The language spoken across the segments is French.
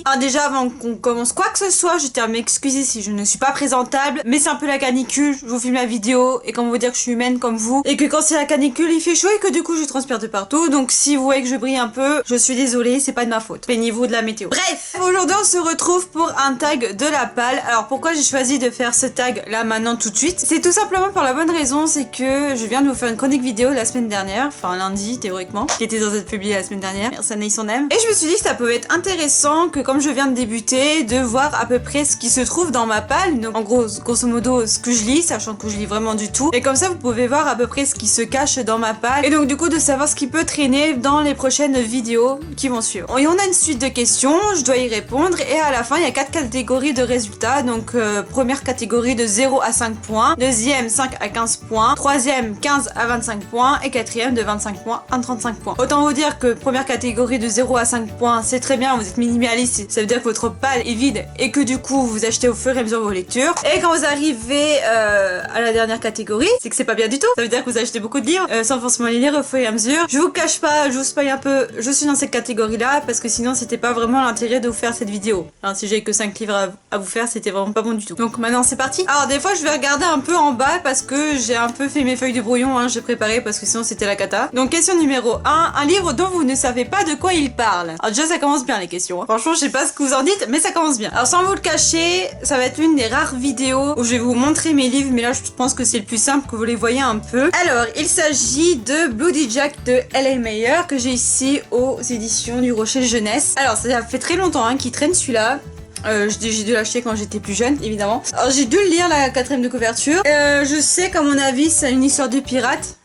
Alors déjà avant qu'on commence quoi que ce soit, je tiens à m'excuser si je ne suis pas présentable, mais c'est un peu la canicule, je vous filme la vidéo et comment vous dire que je suis humaine comme vous, et que quand c'est la canicule il fait chaud et que du coup je transpire de partout, donc si vous voyez que je brille un peu, je suis désolée, c'est pas de ma faute, plaignez-vous de la météo. Bref, aujourd'hui on se retrouve pour un tag de la palle. Alors pourquoi j'ai choisi de faire ce tag là maintenant tout de suite? C'est tout simplement pour la bonne raison, c'est que je viens de vous faire une chronique vidéo la semaine dernière, enfin lundi théoriquement, qui était censée être publiée la semaine dernière, merci Anaïs on aime. Et je me suis dit que ça pouvait être intéressant que comme je viens de débuter, de voir à peu près ce qui se trouve dans ma palle, donc en gros, grosso modo ce que je lis, sachant que je lis vraiment du tout, et comme ça vous pouvez voir à peu près ce qui se cache dans ma palle, et donc du coup de savoir ce qui peut traîner dans les prochaines vidéos qui vont suivre. Et on a une suite de questions, je dois y répondre, et à la fin il y a 4 catégories de résultats, donc première catégorie de 0 à 5 points, deuxième 5 à 15 points, troisième 15 à 25 points, et quatrième de 25 points à 35 points. Autant vous dire que première catégorie de 0 à 5 points, c'est très bien, vous êtes minimaliste, ça veut dire que votre palle est vide et que du coup vous achetez au fur et à mesure vos lectures. Et quand vous arrivez à la dernière catégorie, c'est que c'est pas bien du tout, ça veut dire que vous achetez beaucoup de livres sans forcément les lire au fur et à mesure. Je vous cache pas, je vous spoil un peu, je suis dans cette catégorie là parce que sinon c'était pas vraiment l'intérêt de vous faire cette vidéo. Alors, si j'ai que 5 livres à vous faire, c'était vraiment pas bon du tout. Donc maintenant c'est parti. Alors des fois je vais regarder un peu en bas parce que j'ai un peu fait mes feuilles de brouillon, hein, j'ai préparé parce que sinon c'était la cata. Donc question numéro 1, un livre dont vous ne savez pas de quoi il parle. Alors déjà ça commence bien les questions, hein. Franchement je sais pas ce que vous en dites mais ça commence bien. Alors sans vous le cacher, ça va être une des rares vidéos où je vais vous montrer mes livres, mais là je pense que c'est le plus simple que vous les voyez un peu. Alors il s'agit de Bloody Jack de L.A. Meyer que j'ai ici aux éditions du Rocher Jeunesse. Alors ça fait très longtemps hein, qu'il traîne celui-là. J'ai dû l'acheter quand j'étais plus jeune, évidemment. Alors j'ai dû le lire la 4ème de couverture. Je sais qu'à mon avis c'est une histoire de pirate.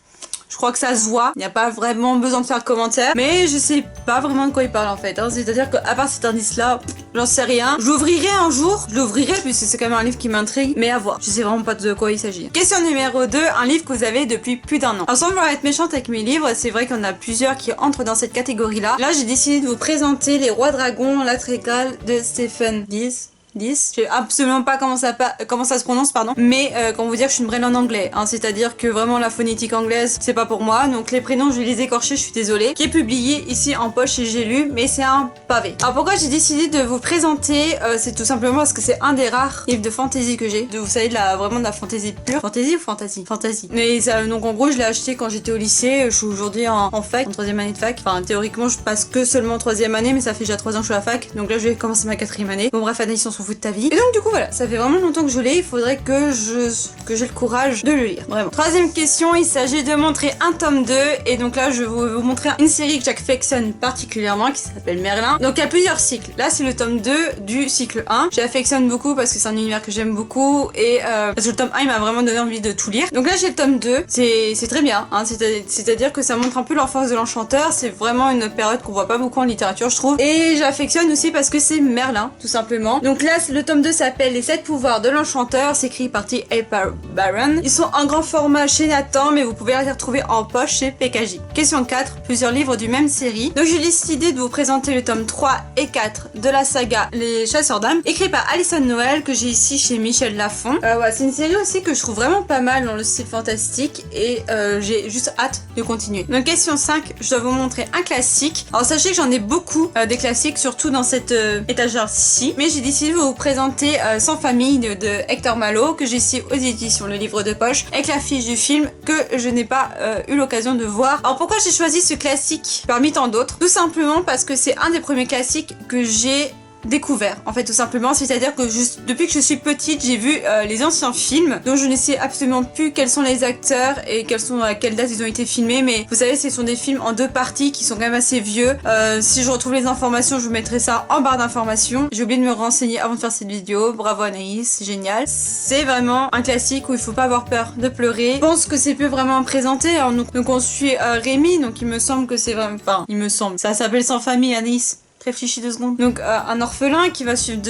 Je crois que ça se voit, il n'y a pas vraiment besoin de faire de commentaires, mais je sais pas vraiment de quoi il parle en fait, hein. C'est-à-dire qu'à part cet indice là, j'en sais rien. Je l'ouvrirai un jour, puisque c'est quand même un livre qui m'intrigue, mais à voir, je sais vraiment pas de quoi il s'agit. Question numéro 2, un livre que vous avez depuis plus d'1 an. Alors sans vouloir être méchante avec mes livres, c'est vrai qu'il y en a plusieurs qui entrent dans cette catégorie là. Là j'ai décidé de vous présenter Les Rois Dragons, l'intégrale de Stephen Dees. Je sais absolument pas comment ça se prononce, pardon, mais quand vous dire que je suis une brêle en anglais, hein, c'est-à-dire que vraiment la phonétique anglaise c'est pas pour moi, donc les prénoms je vais les écorcher, je suis désolée, qui est publié ici en poche et j'ai lu, mais c'est un pavé. Alors pourquoi j'ai décidé de vous présenter, c'est tout simplement parce que c'est un des rares livres de fantasy que j'ai, vous savez vraiment de la fantasy pure, fantasy ou fantasy, fantasy. Mais ça, donc en gros je l'ai acheté quand j'étais au lycée, je suis aujourd'hui en fac, en 3ème année de fac, enfin théoriquement je passe que seulement 3ème année, mais ça fait déjà 3 ans que je suis à la fac, donc là je vais commencer ma 4ème année. Bon bref, Anaïs on s'en fout de ta vie. Et donc du coup voilà, ça fait vraiment longtemps que je l'ai, il faudrait que j'ai le courage de le lire, vraiment. 3ème question, il s'agit de montrer un tome 2, et donc là je vais vous montrer une série que j'affectionne particulièrement, qui s'appelle Merlin. Donc il y a plusieurs cycles, là c'est le tome 2 du cycle 1, j'affectionne beaucoup parce que c'est un univers que j'aime beaucoup, et parce que le tome 1 il m'a vraiment donné envie de tout lire. Donc là j'ai le tome 2, c'est très bien, hein, c'est-à-dire que ça montre un peu l'enfance de l'enchanteur, c'est vraiment une période qu'on voit pas beaucoup en littérature je trouve, et j'affectionne aussi parce que c'est Merlin, tout simplement. Donc là le tome 2 s'appelle Les 7 pouvoirs de l'enchanteur, c'est écrit par T.A. Barron. Ils sont en grand format chez Nathan, mais vous pouvez les retrouver en poche chez PKJ. Question 4, plusieurs livres du même série. Donc j'ai décidé de vous présenter le tome 3 et 4 de la saga Les Chasseurs d'âmes, écrit par Alison Noël, que j'ai ici chez Michel Lafon. Ouais, c'est une série aussi que je trouve vraiment pas mal dans le style fantastique, et j'ai juste hâte de continuer. Donc question 5, je dois vous montrer un classique. Alors sachez que j'en ai beaucoup des classiques, surtout dans cette étagère-ci, mais j'ai décidé de vous présenter Sans famille de Hector Malo, que j'ai ici aux éditions Le Livre de Poche, avec la fiche du film que je n'ai pas eu l'occasion de voir. Alors pourquoi j'ai choisi ce classique parmi tant d'autres? Tout simplement parce que c'est un des premiers classiques que j'ai découvert en fait, tout simplement, c'est-à-dire que juste depuis que je suis petite j'ai vu les anciens films dont je ne sais absolument plus quels sont les acteurs et à quelle date ils ont été filmés, mais vous savez ce sont des films en 2 parties qui sont quand même assez vieux. Si je retrouve les informations je vous mettrai ça en barre d'informations. J'ai oublié de me renseigner avant de faire cette vidéo, bravo Anaïs, c'est génial. C'est vraiment un classique où il faut pas avoir peur de pleurer. Je pense que c'est plus vraiment présenté. Alors, donc on suit Rémi, donc il me semble que c'est vraiment, enfin il me semble, ça s'appelle Sans famille Anaïs. Réfléchis 2 secondes. Donc un orphelin qui va suivre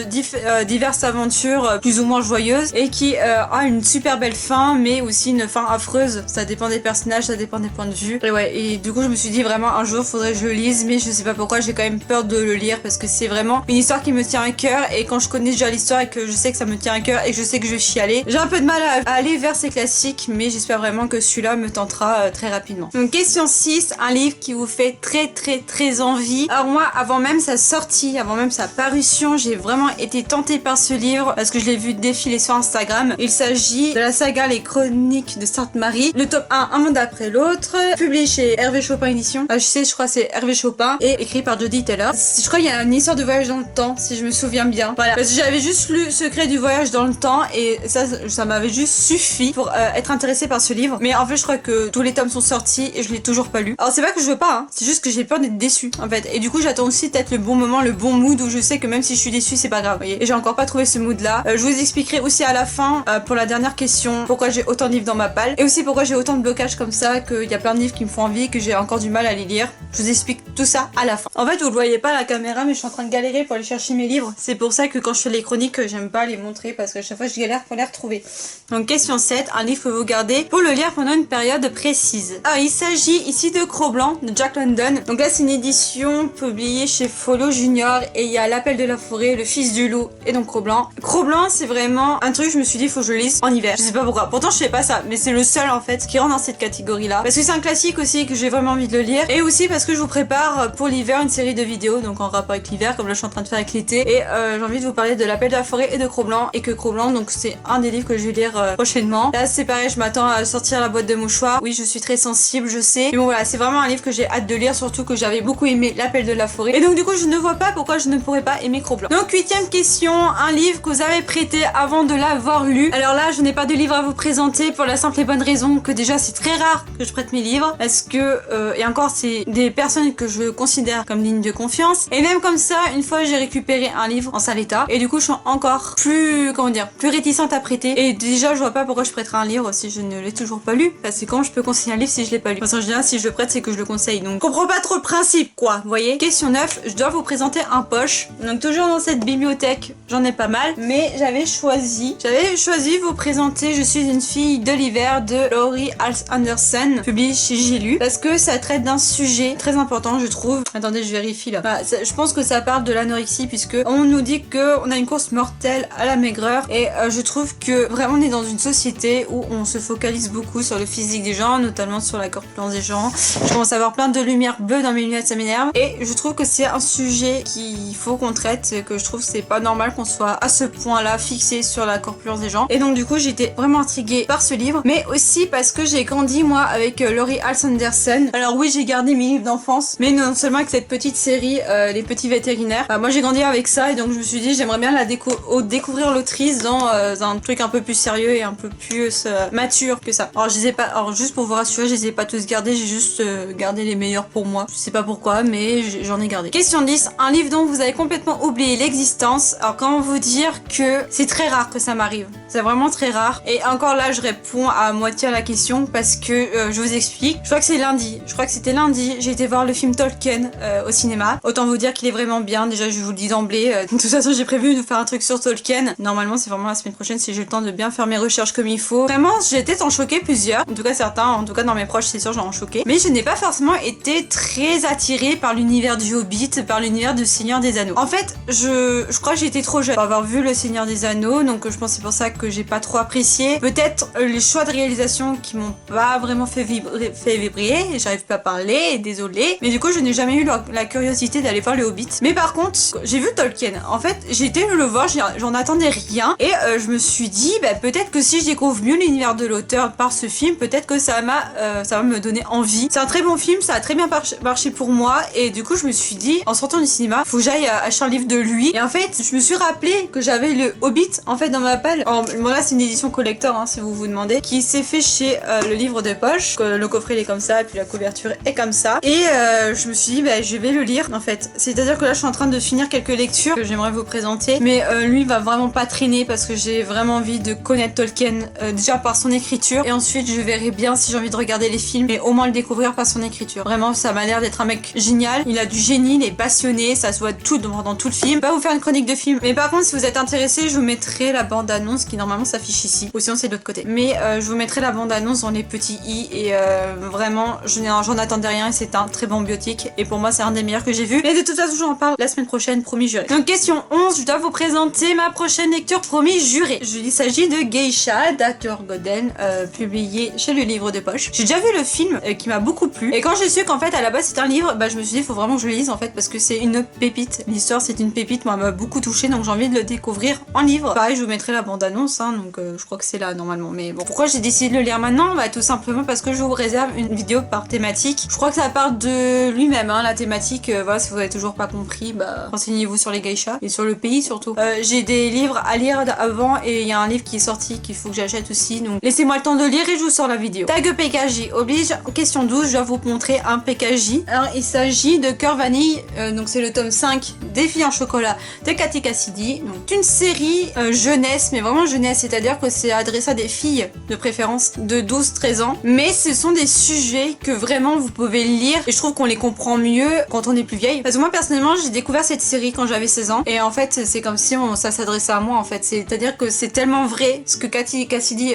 diverses aventures plus ou moins joyeuses, et qui a une super belle fin, mais aussi une fin affreuse. Ça dépend des personnages, ça dépend des points de vue. Et ouais, et du coup je me suis dit vraiment un jour faudrait que je le lise, mais je sais pas pourquoi, j'ai quand même peur de le lire parce que c'est vraiment une histoire qui me tient à cœur, et quand je connais déjà l'histoire et que je sais que ça me tient à cœur et que je sais que je vais chialer, j'ai un peu de mal à aller vers ces classiques, mais j'espère vraiment que celui-là me tentera très rapidement. Donc question 6, un livre qui vous fait très envie. Alors moi, avant même sa sortie, avant même sa parution, j'ai vraiment été tentée par ce livre parce que je l'ai vu défiler sur Instagram. Il s'agit de la saga Les Chroniques de Sainte-Marie, le tome 1, un monde après l'autre, publié chez Hervé Chopin Édition. Je crois que c'est Hervé Chopin et écrit par Jody Taylor. Je crois qu'il y a une histoire de voyage dans le temps, si je me souviens bien. Voilà, parce que j'avais juste lu Secret du voyage dans le temps et ça m'avait juste suffi pour être intéressée par ce livre. Mais en fait, je crois que tous les tomes sont sortis et je l'ai toujours pas lu. Alors c'est pas que je veux pas, hein, c'est juste que j'ai peur d'être déçue en fait. Et du coup, j'attends aussi peut-être le bon moment, le bon mood où je sais que même si je suis déçue, c'est pas grave, voyez. Et j'ai encore pas trouvé ce mood là. Je vous expliquerai aussi à la fin, pour la dernière question, pourquoi j'ai autant de livres dans ma palle et aussi pourquoi j'ai autant de blocages comme ça, qu'il y a plein de livres qui me font envie et que j'ai encore du mal à les lire. Je vous explique tout ça à la fin. En fait, vous le voyez pas à la caméra, mais je suis en train de galérer pour aller chercher mes livres. C'est pour ça que quand je fais les chroniques, j'aime pas les montrer parce que chaque fois je galère pour les retrouver. Donc question 7, un livre que vous gardez pour le lire pendant une période précise. Alors il s'agit ici de Cro-Blanc de Jack London. Donc là c'est une édition publiée chez Folio Junior et il y a L'Appel de la forêt, Le Fils du loup et donc Cro-Blanc. Cro-Blanc c'est vraiment un truc, je me suis dit faut que je le lise en hiver. Je sais pas pourquoi. Pourtant je sais pas ça, mais c'est le seul en fait qui rentre dans cette catégorie là. Parce que c'est un classique aussi que j'ai vraiment envie de le lire et aussi parce que je vous prépare pour l'hiver une série de vidéos donc en rapport avec l'hiver comme là je suis en train de faire avec l'été et j'ai envie de vous parler de L'Appel de la forêt et de Cro-Blanc et que Cro-Blanc donc c'est un des livres que je vais lire prochainement. Là c'est pareil, je m'attends à sortir la boîte de mouchoirs. Oui je suis très sensible je sais, mais bon voilà c'est vraiment un livre que j'ai hâte de lire, surtout que j'avais beaucoup aimé L'Appel de la forêt et donc du coup je ne vois pas pourquoi je ne pourrais pas aimer Cro-Blanc. Donc 8ème question, un livre que vous avez prêté avant de l'avoir lu. Alors là je n'ai pas de livre à vous présenter pour la simple et bonne raison que déjà c'est très rare que je prête mes livres parce que et encore c'est des personnes que je considère comme dignes de confiance et même comme ça une fois j'ai récupéré un livre en sale état et du coup je suis encore plus plus réticente à prêter et déjà je vois pas pourquoi je prêterais un livre si je ne l'ai toujours pas lu parce que comment je peux conseiller un livre si je l'ai pas lu. Parce qu'en général si je le prête c'est que je le conseille donc je comprends pas trop le principe quoi, vous voyez. Question 9, je dois vous présenter un poche. Donc toujours dans cette bibliothèque j'en ai pas mal mais j'avais choisi vous présenter Je suis une fille de l'hiver de Laurie Anderson publié chez J'ai lu parce que ça traite d'un sujet très important je trouve. Attendez je vérifie là. Bah, je pense que ça parle de l'anorexie puisque on nous dit que on a une course mortelle à la maigreur et je trouve que vraiment on est dans une société où on se focalise beaucoup sur le physique des gens, notamment sur la corpulence des gens. Je commence à avoir plein de lumière bleue dans mes lunettes, ça m'énerve et je trouve que c'est un sujet qu'il faut qu'on traite, que je trouve que c'est pas normal qu'on soit à ce point là fixé sur la corpulence des gens et donc du coup j'étais vraiment intriguée par ce livre mais aussi parce que j'ai grandi moi avec Laurie Anderson. Alors oui j'ai gardé mes livres d'enfance mais non seulement avec cette petite série Les Petits Vétérinaires. Moi j'ai grandi avec ça et donc je me suis dit j'aimerais bien découvrir l'autrice dans un truc un peu plus sérieux et un peu plus mature que ça. Alors je les ai pas, alors juste pour vous rassurer je les ai pas tous gardés, j'ai juste gardé les meilleurs pour moi. Je sais pas pourquoi mais j'en ai gardé. Question 10, un livre dont vous avez complètement oublié l'existence. Alors comment vous dire que c'est très rare que ça m'arrive. C'est vraiment très rare et encore là je réponds à moitié à la question parce que je vous explique. Je crois que c'est lundi, je crois que c'était lundi, j'ai été voir le film Tolkien au cinéma. Autant vous dire qu'il est vraiment bien, déjà je vous le dis d'emblée. De toute façon j'ai prévu de faire un truc sur Tolkien. Normalement c'est vraiment la semaine prochaine si j'ai le temps de bien faire mes recherches comme il faut. Vraiment j'ai été en choquer plusieurs, en tout cas certains, en tout cas dans mes proches c'est sûr j'en ai choqué. Mais je n'ai pas forcément été très attirée par l'univers du Hobbit, par l'univers du Seigneur des Anneaux. En fait je crois que j'ai été trop jeune pour avoir vu le Seigneur des Anneaux, donc je pense c'est pour ça que j'ai pas trop apprécié. Peut-être les choix de réalisation qui m'ont pas vraiment fait vibrer, j'arrive pas à parler, désolée. Mais du coup je n'ai jamais eu la curiosité d'aller voir le Hobbit. Mais par contre j'ai vu Tolkien. En fait j'ai été le voir, j'en attendais rien et je me suis dit peut-être que si je découvre mieux l'univers de l'auteur par ce film, peut-être que ça va me donner envie. C'est un très bon film, ça a très bien marché pour moi et du coup je me suis dit en sortant du cinéma faut que j'aille acheter un livre de lui et en fait je me suis rappelé que j'avais le Hobbit en fait dans ma palle. Bon là c'est une édition collector si vous vous demandez, qui s'est fait chez le livre de poche. Le coffret il est comme ça et puis la couverture est comme ça et je me suis dit je vais le lire en fait. C'est à dire que là je suis en train de finir quelques lectures que j'aimerais vous présenter mais lui va vraiment pas traîner parce que j'ai vraiment envie de connaître Tolkien déjà par son écriture et ensuite je verrai bien si j'ai envie de regarder les films et au moins le découvrir par son écriture. Vraiment ça m'a l'air d'être un mec génial, il a du génie, il est passionné, ça se voit tout dans tout le film. Je vais pas vous faire une chronique de film mais par contre si vous êtes intéressé je vous mettrai la bande annonce qui normalement s'affiche ici ou sinon c'est de l'autre côté mais je vous mettrai la bande annonce dans les petits i et vraiment j'en attendais rien et c'est un très bon apocalyptique et pour moi c'est un des meilleurs que j'ai vu. Mais de toute façon j'en parle la semaine prochaine, promis juré. Donc question 11, je dois vous présenter ma prochaine lecture, promis juré. Il s'agit de Geisha d'Arthur Golden, publié chez le Livre de Poche. J'ai déjà vu le film qui m'a beaucoup plu et quand j'ai su qu'en fait à la base c'était un livre, bah je me suis dit il faut vraiment que je le lise en fait parce que c'est une pépite. L'histoire c'est une pépite, moi elle m'a beaucoup touchée donc j'ai envie de le découvrir en livre. Pareil je vous mettrai la bande annonce hein, donc je crois que c'est là normalement. Mais bon, pourquoi j'ai décidé de le lire maintenant? Bah tout simplement parce que je vous réserve une vidéo par thématique. Je crois que ça part de lui-même hein, la thématique. Voilà, si vous avez toujours pas compris, bah renseignez-vous sur les geishas et sur le pays surtout. J'ai des livres à lire avant et il y a un livre qui est sorti qu'il faut que j'achète aussi. Donc laissez-moi le temps de lire et je vous sors la vidéo. Tag PKJ oblige. Question 12, je dois vous montrer un PKJ. Alors il s'agit de Cœur Vanille, donc c'est le tome 5 des filles en chocolat de Cathy Cassidy. Donc une série jeunesse, mais vraiment jeunesse, c'est-à-dire que c'est adressé à des filles de préférence de 12-13 ans. Mais ce sont des sujets que vraiment vous pouvez lire et je trouve qu'on les comprend mieux quand on est plus vieille. Parce que moi personnellement j'ai découvert cette série quand j'avais 16 ans et en fait c'est comme si ça s'adressait à moi en fait. C'est-à-dire que c'est tellement vrai ce que Cathy Cassidy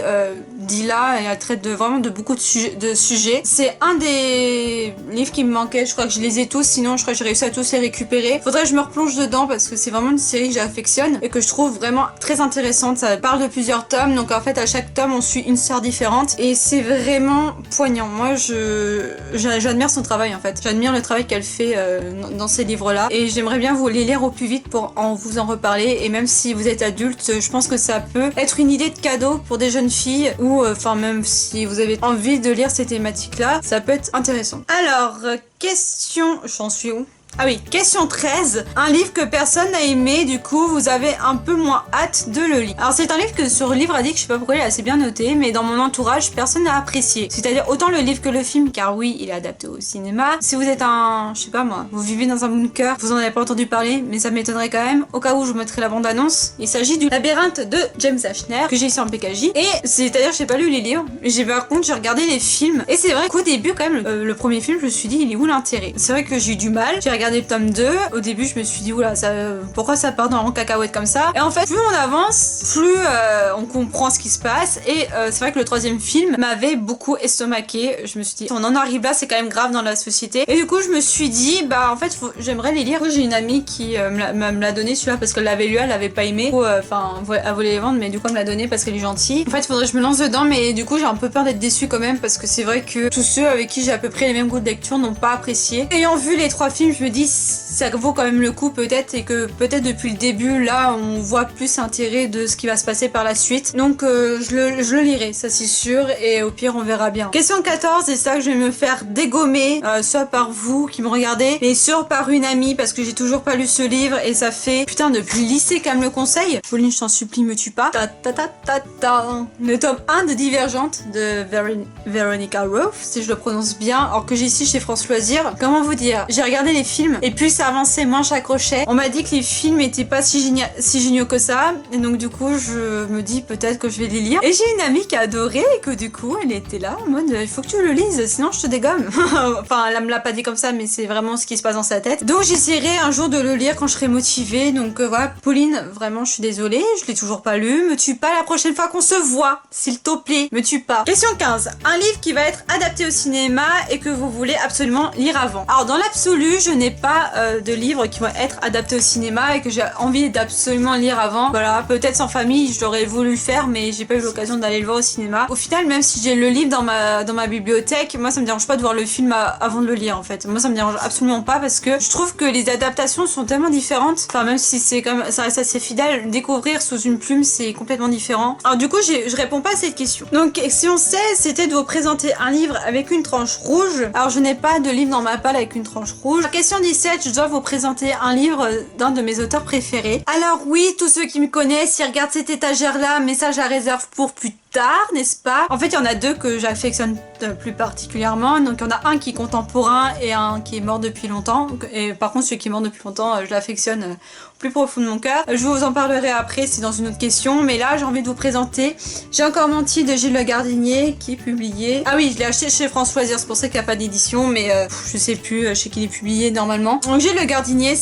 dit là et elle traite vraiment de beaucoup de sujets. C'est un des livres qui me manquait, je crois que je les ai tous, sinon je crois que j'ai réussi à tous les récupérer. Faudrait que je me replonge dedans parce que c'est vraiment une série que j'affectionne et que je trouve vraiment très intéressante. Ça parle de plusieurs tomes, donc en fait à chaque tome on suit une sœur différente et c'est vraiment poignant. Moi j'admire son travail en fait. J'admire le travail qu'elle fait dans ces livres là et j'aimerais bien vous les lire au plus vite pour vous en reparler et même si vous êtes adulte, je pense que ça peut être une idée de cadeau pour des jeunes filles ou enfin même si vous avez envie de lire ces thématiques là, ça peut être intéressant. Alors, question... J'en suis où ? Ah oui, question 13, un livre que personne n'a aimé, du coup vous avez un peu moins hâte de le lire. Alors c'est un livre que sur Livre Addict, je sais pas pourquoi il est assez bien noté, mais dans mon entourage personne n'a apprécié. C'est-à-dire autant le livre que le film, car oui il est adapté au cinéma. Si vous êtes je sais pas moi, vous vivez dans un bunker, vous en avez pas entendu parler, mais ça m'étonnerait quand même. Au cas où je vous mettrai la bande annonce, il s'agit du Labyrinthe de James Ashner, que j'ai ici en PKJ. Et c'est-à-dire j'ai pas lu les livres, mais par contre j'ai regardé les films. Et c'est vrai qu'au début quand même, le premier film je me suis dit il est où l'intérêt? C'est vrai que j'ai eu du mal, j'ai regardé le tome 2, au début je me suis dit oula pourquoi ça part dans en cacahuète comme ça, et en fait plus on avance plus on comprend ce qui se passe et c'est vrai que le troisième film m'avait beaucoup estomaqué. Je me suis dit on en arrive là, c'est quand même grave dans la société et du coup je me suis dit bah en fait j'aimerais les lire. J'ai une amie qui me l'a donné celui-là parce qu'elle l'avait lu, elle l'avait pas aimé, enfin elle voulait les vendre mais du coup elle me l'a donné parce qu'elle est gentille. En fait il faudrait que je me lance dedans mais du coup j'ai un peu peur d'être déçue quand même parce que c'est vrai que tous ceux avec qui j'ai à peu près les mêmes goûts de lecture n'ont pas apprécié. Ayant vu les 3 films je me dis ça vaut quand même le coup peut-être et que peut-être depuis le début là on voit plus l'intérêt de ce qui va se passer par la suite. Donc je le lirai, ça c'est sûr, et au pire on verra bien. Question 14, c'est ça que je vais me faire dégommer, soit par vous qui me regardez, mais soit par une amie parce que j'ai toujours pas lu ce livre et ça fait putain depuis le lycée qu'elle me le conseille. Pauline je t'en supplie me tue pas. Le tome 1 de Divergente de Veronica Roth, si je le prononce bien, alors que j'ai ici chez France Loisirs. Comment vous dire, j'ai regardé les films et plus ça avançait moins j'accrochais. On m'a dit que les films étaient pas si géniaux que ça et donc du coup je me dis peut-être que je vais les lire. Et j'ai une amie qui a adoré et que du coup elle était là en mode il faut que tu le lises sinon je te dégomme. Enfin elle me l'a pas dit comme ça mais c'est vraiment ce qui se passe dans sa tête. Donc j'essaierai un jour de le lire quand je serai motivée. Donc voilà Pauline, vraiment je suis désolée, je l'ai toujours pas lu. Me tue pas la prochaine fois qu'on se voit, s'il te plaît, me tue pas. Question 15, un livre qui va être adapté au cinéma et que vous voulez absolument lire avant. Alors dans l'absolu je n'ai pas de livres qui vont être adaptés au cinéma et que j'ai envie d'absolument lire avant. Voilà, peut-être sans famille je l'aurais voulu faire mais j'ai pas eu l'occasion d'aller le voir au cinéma. Au final même si j'ai le livre dans ma bibliothèque, moi ça me dérange pas de voir le film avant de le lire en fait. Moi ça me dérange absolument pas parce que je trouve que les adaptations sont tellement différentes. Enfin même si c'est comme ça reste assez fidèle, découvrir sous une plume c'est complètement différent. Alors du coup je réponds pas à cette question. Donc question 16 c'était de vous présenter un livre avec une tranche rouge. Alors je n'ai pas de livre dans ma palle avec une tranche rouge. Question 17, je dois vous présenter un livre d'un de mes auteurs préférés. Alors oui, tous ceux qui me connaissent, ils regardent cette étagère là, message à réserve pour plus tard, n'est-ce pas? En fait, il y en a deux que j'affectionne plus particulièrement. Donc, il y en a un qui est contemporain et un qui est mort depuis longtemps. Et par contre, celui qui est mort depuis longtemps, je l'affectionne au plus profond de mon cœur. Je vous en parlerai après, c'est dans une autre question. Mais là, j'ai envie de vous présenter J'ai encore menti de Gilles Le Gardinier qui est publié. Ah oui, je l'ai acheté chez France Loisirs, c'est pour ça qu'il n'y a pas d'édition. Mais je sais plus chez qui il est publié normalement. Donc, Gilles Le Gardinier,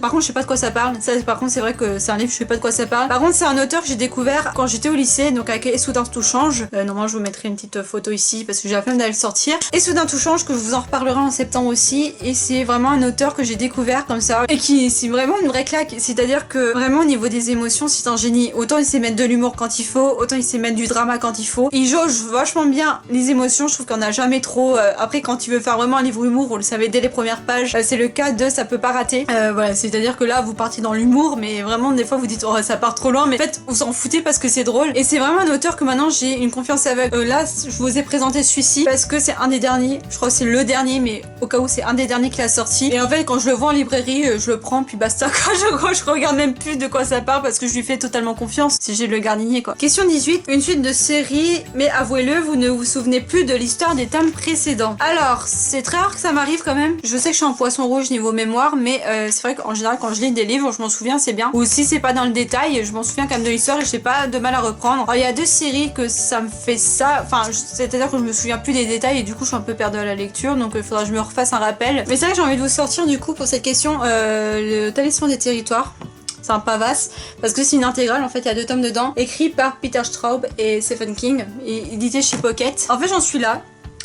par contre, je sais pas de quoi ça parle. Ça, par contre, c'est vrai que c'est un livre, je sais pas de quoi ça parle. Par contre, c'est un auteur que j'ai découvert quand j'étais au lycée, donc avec Soudain tout change. Normalement je vous mettrai une petite photo ici parce que j'ai la flemme d'aller le sortir. Et Soudain tout change que je vous en reparlerai en septembre aussi, et c'est vraiment un auteur que j'ai découvert comme ça et qui c'est vraiment une vraie claque. C'est-à-dire que vraiment au niveau des émotions c'est un génie. Autant il sait mettre de l'humour quand il faut, autant il sait mettre du drama quand il faut. Il jauge vachement bien les émotions, je trouve qu'on a jamais trop. Après quand tu veux faire vraiment un livre humour, vous le savez dès les premières pages, c'est le cas de ça peut pas rater. Voilà, c'est-à-dire que là vous partez dans l'humour, mais vraiment des fois vous dites oh ça part trop loin, mais en fait vous en foutez parce que c'est drôle. Et c'est vraiment un auteur que maintenant j'ai une confiance aveugle. Là je vous ai présenté celui-ci parce que c'est un des derniers, je crois que c'est le dernier, mais au cas où c'est un des derniers qu'il a sorti. Et en fait quand je le vois en librairie, je le prends puis basta quoi. Je regarde même plus de quoi ça parle parce que je lui fais totalement confiance si j'ai le gardinier quoi. Question 18, une suite de séries, mais avouez-le, vous ne vous souvenez plus de l'histoire des tomes précédents. Alors c'est très rare que ça m'arrive quand même. Je sais que je suis en poisson rouge niveau mémoire, mais c'est vrai qu'en général quand je lis des livres je m'en souviens, c'est bien. Ou si c'est pas dans le détail, je m'en souviens quand même de l'histoire et j'ai pas de mal à reprendre. Alors il y a deux séries que ça me fait ça, enfin c'est-à-dire que je me souviens plus des détails et du coup je suis un peu perdue à la lecture, donc il faudra que je me refasse un rappel. Mais c'est vrai que j'ai envie de vous sortir du coup pour cette question le Talisman des territoires. C'est un pavasse parce que c'est une intégrale, en fait il y a 2 tomes dedans, écrit par Peter Straub et Stephen King et édité chez Pocket. En fait j'en suis là.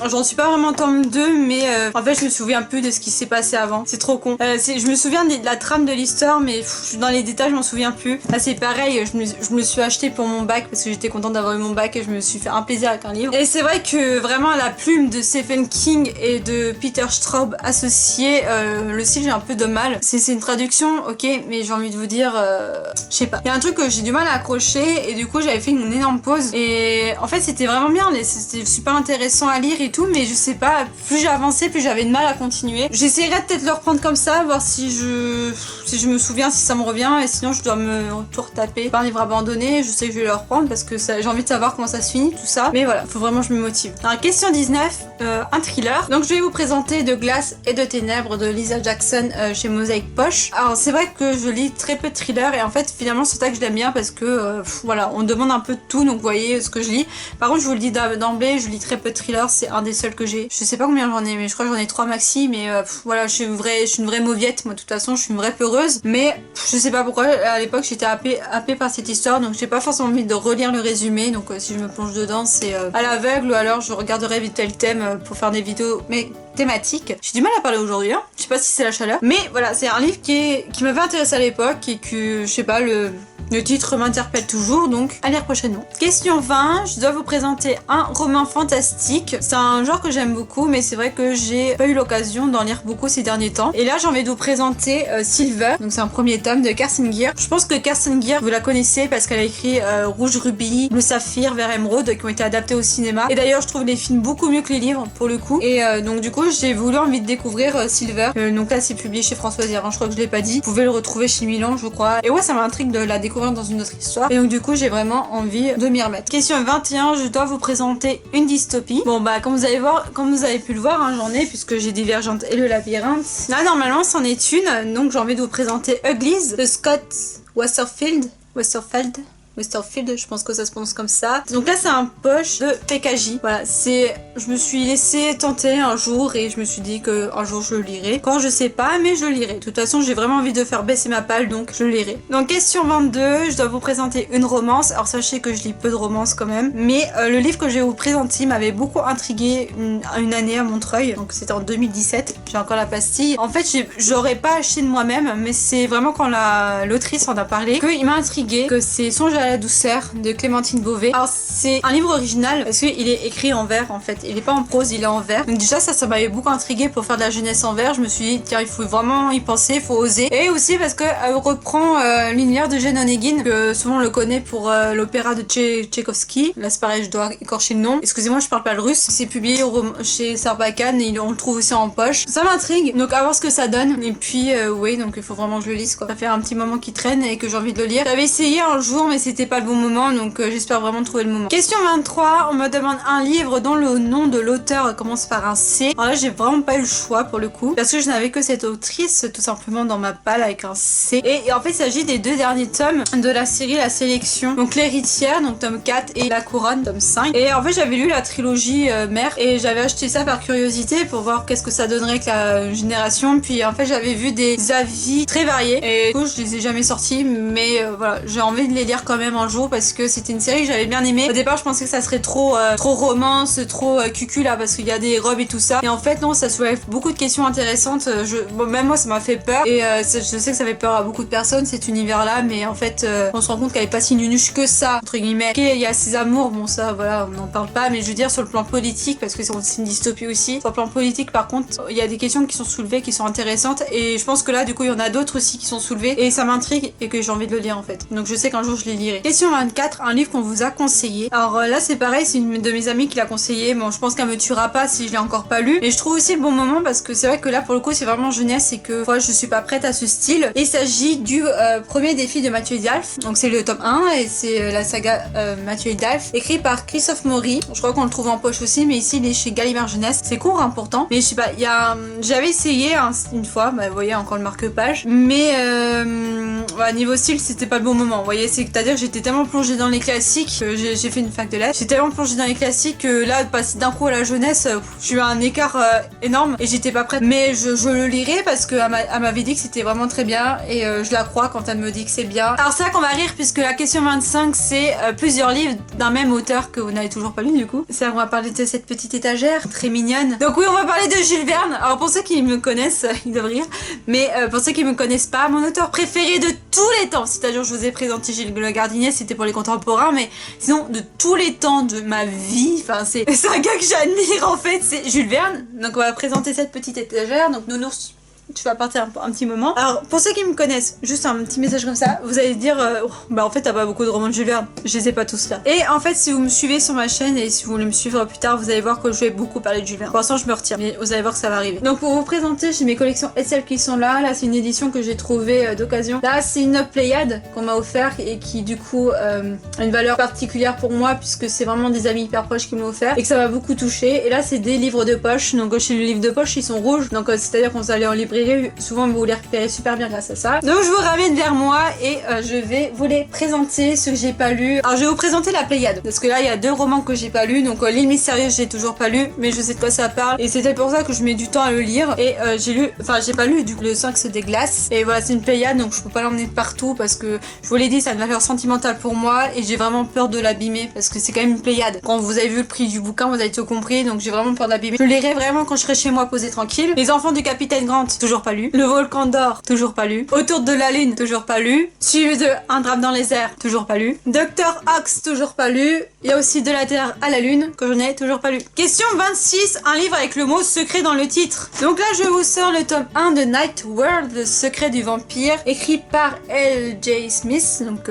J'en suis pas vraiment tome 2, mais en fait je me souviens plus de ce qui s'est passé avant. C'est trop con. Je me souviens de la trame de l'histoire, mais dans les détails je m'en souviens plus. Là c'est pareil, je me suis acheté pour mon bac parce que j'étais contente d'avoir eu mon bac et je me suis fait un plaisir avec un livre. Et c'est vrai que vraiment la plume de Stephen King et de Peter Straub associés, le style j'ai un peu de mal. C'est une traduction, ok, mais j'ai envie de vous dire, je sais pas. Il y a un truc que j'ai du mal à accrocher et du coup j'avais fait une énorme pause. Et en fait c'était vraiment bien, c'était super intéressant à lire et tout, mais je sais pas, plus j'avançais plus j'avais de mal à continuer. J'essaierai peut-être de le reprendre comme ça, voir si je me souviens, si ça me revient, et sinon je dois me tout retaper. Pas un livre abandonné, je sais que je vais le reprendre parce que j'ai envie de savoir comment ça se finit tout ça, mais voilà, faut vraiment que je me motive. Alors question 19, un thriller. Donc je vais vous présenter De glace et de ténèbres de Lisa Jackson chez Mosaic Poche. Alors c'est vrai que je lis très peu de thrillers et en fait finalement c'est ça que je l'aime bien parce que voilà, on demande un peu de tout, donc vous voyez ce que je lis. Par contre je vous le dis d'emblée, je lis très peu de thrillers, c'est un des seuls que j'ai. Je sais pas combien j'en ai, mais je crois que j'en ai 3 maxi, mais voilà, je suis une vraie mauviette, moi de toute façon, je suis une vraie peureuse, mais je sais pas pourquoi, à l'époque j'étais happée par cette histoire, donc j'ai pas forcément envie de relire le résumé, donc si je me plonge dedans, c'est à l'aveugle, ou alors je regarderai vite tel thème pour faire des vidéos, mais thématiques. J'ai du mal à parler aujourd'hui, hein. Je sais pas si c'est la chaleur, mais voilà, c'est un livre qui m'avait intéressé à l'époque et que, je sais pas, le titre m'interpelle toujours, donc à lire prochainement. Question 20, je dois vous présenter un roman fantastique. C'est un genre que j'aime beaucoup, mais c'est vrai que j'ai pas eu l'occasion d'en lire beaucoup ces derniers temps. Et là, j'ai envie de vous présenter Silver, donc c'est un premier tome de Kirsten Gier. Je pense que Kirsten Gier, vous la connaissez parce qu'elle a écrit Rouge Rubis, Bleu Saphir, Vert Émeraude, qui ont été adaptés au cinéma. Et d'ailleurs, je trouve les films beaucoup mieux que les livres, pour le coup. Et donc du coup, j'ai envie de découvrir Silver. Donc là, c'est publié chez Françoise Hérin, je crois que je l'ai pas dit. Vous pouvez le retrouver chez Milan, je crois. Et ouais, ça m'intrigue de la découvrir dans une autre histoire, et donc du coup j'ai vraiment envie de m'y remettre. Question 21, je dois vous présenter une dystopie. Bon bah comme vous avez pu le voir, hein, j'en ai, puisque j'ai Divergente et le Labyrinthe. Là normalement c'en est une, donc j'ai envie de vous présenter Uglies de Scott Westerfeld, je pense que ça se prononce comme ça. Donc là c'est un poche de PKJ. Voilà, je me suis laissé tenter un jour et je me suis dit que un jour je le lirai. Quand je sais pas, mais je le lirai. De toute façon j'ai vraiment envie de faire baisser ma palle, donc je le lirai. Donc question 22, je dois vous présenter une romance. Alors sachez que je lis peu de romances quand même, mais le livre que je vais vous présenter m'avait beaucoup intrigué une année à Montreuil. Donc c'était en 2017, j'ai encore la pastille. En fait j'aurais pas acheté de moi-même, mais c'est vraiment quand l'autrice en a parlé qu'il m'a intrigué, que c'est Songe à la douceur de Clémentine Beauvais. Alors c'est un livre original parce qu'il est écrit en vers en fait, il est pas en prose, il est en vers. Donc déjà ça m'avait beaucoup intrigué pour faire de la jeunesse en vers. Je me suis dit tiens, il faut vraiment y penser, il faut oser. Et aussi parce que elle reprend l'univers de Jane Onegin, que souvent on le connaît pour l'opéra de Tchaïkovski. Là c'est pareil, je dois écorcher le nom, excusez-moi, je parle pas le russe. C'est publié chez Sarbacane et on le trouve aussi en poche. Ça m'intrigue, donc à voir ce que ça donne. Et puis oui, donc il faut vraiment que je le lise quoi. Ça fait un petit moment qu'il traîne et que j'ai envie de le lire. J'avais essayé un jour mais c'était pas le bon moment, donc j'espère vraiment trouver le moment. Question 23, on me demande un livre dont le nom de l'auteur commence par un C. Alors là j'ai vraiment pas eu le choix pour le coup, parce que je n'avais que cette autrice tout simplement dans ma palle avec un C. Et en fait il s'agit des 2 derniers tomes de la série La Sélection, donc L'Héritière, donc tome 4, et La Couronne, tome 5. Et en fait j'avais lu la trilogie mère et j'avais acheté ça par curiosité pour voir qu'est-ce que ça donnerait avec la génération. Puis en fait j'avais vu des avis très variés et du coup je les ai jamais sortis, mais voilà, j'ai envie de les lire quand même même un jour parce que c'était une série que j'avais bien aimée. Au départ je pensais que ça serait trop romance, trop cucu là parce qu'il y a des robes et tout ça. Et en fait non, ça soulève beaucoup de questions intéressantes. Même moi ça m'a fait peur et je sais que ça fait peur à beaucoup de personnes cet univers là, mais en fait on se rend compte qu'elle est pas si nunuche que ça entre guillemets. Ok, il y a ses amours, bon ça voilà on n'en parle pas, mais je veux dire sur le plan politique parce que c'est une dystopie aussi. Sur le plan politique par contre il y a des questions qui sont soulevées qui sont intéressantes et je pense que là du coup il y en a d'autres aussi qui sont soulevées et ça m'intrigue et que j'ai envie de le lire en fait. Donc je sais qu'un jour je les lirai. Question 24, un livre qu'on vous a conseillé. Alors là c'est pareil, c'est une de mes amies qui l'a conseillé. Bon je pense qu'elle me tuera pas si je l'ai encore pas lu, mais je trouve aussi le bon moment parce que c'est vrai que là pour le coup c'est vraiment jeunesse et que moi je suis pas prête à ce style. Il s'agit du premier défi de Mathieu Dalph, donc c'est le tome 1 et c'est la saga Mathieu Dalph écrit par Christophe Maury. Je crois qu'on le trouve en poche aussi, mais ici il est chez Gallimard Jeunesse. C'est court hein, pourtant, mais je sais pas, il y a j'avais essayé une fois, bah, vous voyez encore le marque-page, mais niveau style c'était pas le bon moment, vous voyez, c'est-à-dire que j'étais tellement plongée dans les classiques, j'ai fait une fac de lettres, j'étais tellement plongée dans les classiques que là passer d'un coup à la jeunesse, j'ai eu un écart énorme et j'étais pas prête, mais je le lirai parce que elle m'avait dit que c'était vraiment très bien et je la crois quand elle me dit que c'est bien. Alors c'est là qu'on va rire puisque la question 25 c'est plusieurs livres d'un même auteur que vous n'avez toujours pas lu du coup. C'est là qu'on va parler de cette petite étagère très mignonne. Donc oui on va parler de Jules Verne. Alors pour ceux qui me connaissent ils doivent rire, mais pour ceux qui me connaissent pas, mon auteur préféré de tous les temps, c'est-à-dire je vous ai présenté Gilles Le Gardinier, c'était pour les contemporains, mais sinon de tous les temps de ma vie, enfin c'est un gars que j'admire en fait, c'est Jules Verne. Donc on va présenter cette petite étagère. Donc Nounours, tu vas partir un petit moment. Alors pour ceux qui me connaissent, juste un petit message comme ça, vous allez dire bah en fait t'as pas beaucoup de romans de Jules Verne, je les ai pas tous là. Et en fait si vous me suivez sur ma chaîne et si vous voulez me suivre plus tard, vous allez voir que je vais beaucoup parler de Jules Verne. Pour l'instant je me retire, mais vous allez voir que ça va arriver. Donc pour vous présenter, j'ai mes collections et celles qui sont là. Là c'est une édition que j'ai trouvée d'occasion. Là c'est une Pléiade qu'on m'a offert et qui du coup a une valeur particulière pour moi puisque c'est vraiment des amis hyper proches qui m'ont offert et que ça m'a beaucoup touché. Et là c'est des livres de poche, donc chez les livres de poche ils sont rouges, donc c'est à dire qu'on va aller en librairie, souvent vous les récupérez super bien grâce à ça. Donc je vous ramène vers moi et je vais vous les présenter, ceux que j'ai pas lus. Alors je vais vous présenter la Pléiade parce que là il y a 2 romans que j'ai pas lus. Donc L'île mystérieuse j'ai toujours pas lu, mais je sais de quoi ça parle et c'était pour ça que je mets du temps à le lire. Et j'ai pas lu du coup le Sphinx des glaces. Et voilà c'est une Pléiade, donc je peux pas l'emmener partout parce que je vous l'ai dit ça a une valeur sentimentale pour moi et j'ai vraiment peur de l'abîmer parce que c'est quand même une Pléiade. Quand vous avez vu le prix du bouquin vous avez tout compris, donc j'ai vraiment peur d'abîmer. Je le lirai vraiment quand je serai chez moi posé tranquille. Les enfants du capitaine Grant, toujours pas lu. Le volcan d'or, toujours pas lu. Autour de la lune, toujours pas lu. Suivi de Un drame dans les airs, toujours pas lu. Dr Ox, toujours pas lu. Il y a aussi De la terre à la lune, que je n'ai toujours pas lu. Question 26, un livre avec le mot secret dans le titre. Donc là je vous sors le tome 1 de Night World, le secret du vampire, écrit par L.J. Smith, donc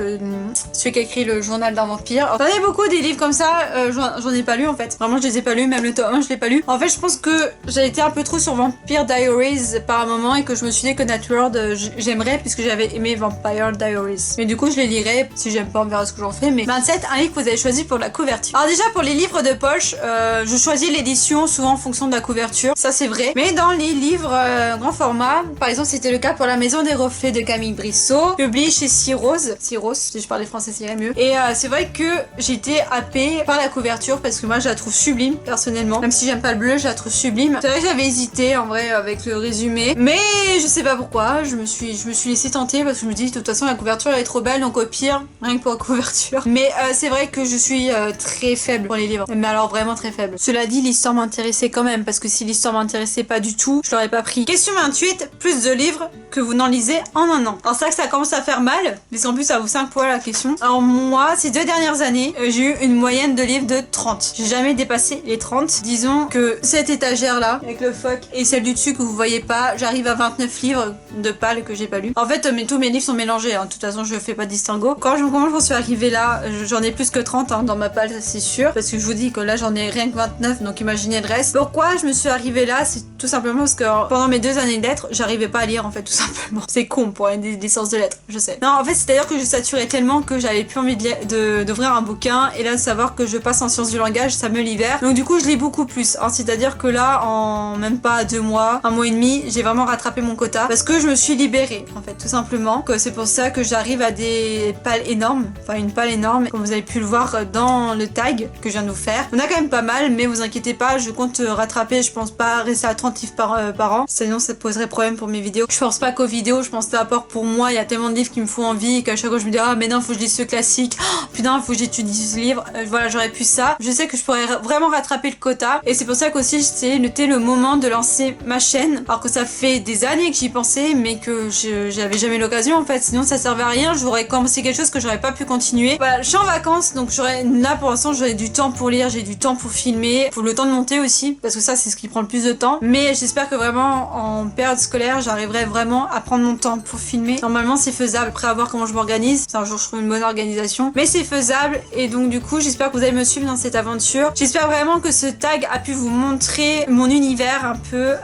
celui qui a écrit le journal d'un vampire. J'en ai beaucoup des livres comme ça, j'en ai pas lu en fait. Vraiment je les ai pas lus, même le tome 1 je l'ai pas lu. En fait je pense que j'ai été un peu trop sur Vampire Diaries par un moment et que je me suis dit que Night World j'aimerais puisque j'avais aimé Vampire Diaries. Mais du coup je les lirai, si j'aime pas on verra ce que j'en fais. Mais 27, un livre que vous avez choisi pour la couverture. Alors déjà pour les livres de poche, je choisis l'édition souvent en fonction de la couverture, ça c'est vrai. Mais dans les livres grand format, par exemple c'était le cas pour La Maison des Reflets de Camille Brissot, publié chez Cyrose, si je parlais français ça irait mieux. Et c'est vrai que j'étais happée par la couverture parce que moi je la trouve sublime personnellement, même si j'aime pas le bleu je la trouve sublime. C'est vrai que j'avais hésité en vrai avec le résumé, mais je sais pas pourquoi, je me suis laissée tenter parce que je me dis de toute façon la couverture elle est trop belle, donc au pire rien que pour la couverture. Mais c'est vrai que je suis très faible pour les livres, mais alors vraiment très faible. Cela dit l'histoire m'intéressait quand même parce que si l'histoire m'intéressait pas du tout je l'aurais pas pris. Question 28, plus de livres que vous n'en lisez en un an. Alors c'est vrai que ça commence à faire mal, mais en plus ça vous 5 points la question. Alors moi ces 2 dernières années j'ai eu une moyenne de livres de 30. J'ai jamais dépassé les 30. Disons que cette étagère là avec le phoque et celle du dessus que vous voyez pas, j'arrive à 29 livres de pales que j'ai pas lu. En fait tous mes livres sont mélangés, hein. De toute façon je fais pas de distinguo. Comment j'en suis arrivée là, j'en ai plus que 30 hein, dans ma palle c'est sûr, parce que je vous dis que là j'en ai rien que 29, donc imaginez le reste. Pourquoi je me suis arrivée là, c'est tout simplement parce que pendant mes 2 années de lettres j'arrivais pas à lire en fait tout simplement. C'est con pour une licence de lettres, je sais. Non en fait c'est à dire que je saturais tellement que j'avais plus envie d'ouvrir un bouquin et là de savoir que je passe en sciences du langage ça me libère. Donc du coup je lis beaucoup plus, hein. C'est à dire que là en même pas 2 mois, 1 mois et demi, j'ai vraiment vraiment rattraper mon quota parce que je me suis libérée en fait tout simplement. Que c'est pour ça que j'arrive à des pales énormes, enfin une pale énorme comme vous avez pu le voir dans le tag que je viens de vous faire. On a quand même pas mal mais vous inquiétez pas, je compte rattraper, je pense pas rester à 30 livres par an, sinon ça poserait problème pour mes vidéos. Je pense pas qu'aux vidéos, je pense d'abord pour moi, il y a tellement de livres qui me font envie qu'à chaque fois je me dis ah mais non faut que je lise ce classique, oh, putain faut que j'étudie ce livre, voilà j'aurais pu ça. Je sais que je pourrais vraiment rattraper le quota et c'est pour ça qu'aussi j'ai noté le moment de lancer ma chaîne alors que ça fait des années que j'y pensais mais que j'avais jamais l'occasion en fait, sinon ça servait à rien, j'aurais commencé quelque chose que j'aurais pas pu continuer. Voilà, je suis en vacances donc là pour l'instant j'aurai du temps pour lire, j'ai du temps pour filmer, pour le temps de monter aussi parce que ça c'est ce qui prend le plus de temps, mais j'espère que vraiment en période scolaire j'arriverai vraiment à prendre mon temps pour filmer. Normalement c'est faisable, après à voir comment je m'organise, c'est un jour je trouve une bonne organisation, mais c'est faisable et donc du coup j'espère que vous allez me suivre dans cette aventure. J'espère vraiment que ce tag a pu vous montrer mon univers un peu,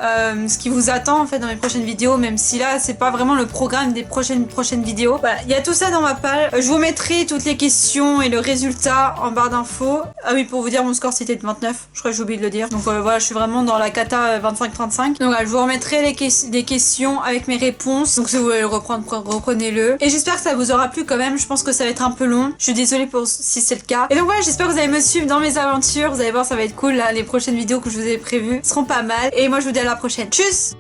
ce qui vous attend en fait dans mes prochaines vidéos, même si là c'est pas vraiment le programme des prochaines vidéos. Voilà, il y a tout ça dans ma palle. Je vous mettrai toutes les questions et le résultat en barre d'infos. Ah oui, pour vous dire mon score c'était de 29, je crois que j'ai oublié de le dire. Donc voilà, je suis vraiment dans la cata 25-35. Donc voilà, je vous remettrai les questions avec mes réponses. Donc si vous voulez le reprendre, reprenez-le. Et j'espère que ça vous aura plu quand même. Je pense que ça va être un peu long. Je suis désolée pour si c'est le cas. Et donc voilà, j'espère que vous allez me suivre dans mes aventures. Vous allez voir, ça va être cool là. Les prochaines vidéos que je vous ai prévues seront pas mal. Et moi je vous dis à la prochaine. Tchuss!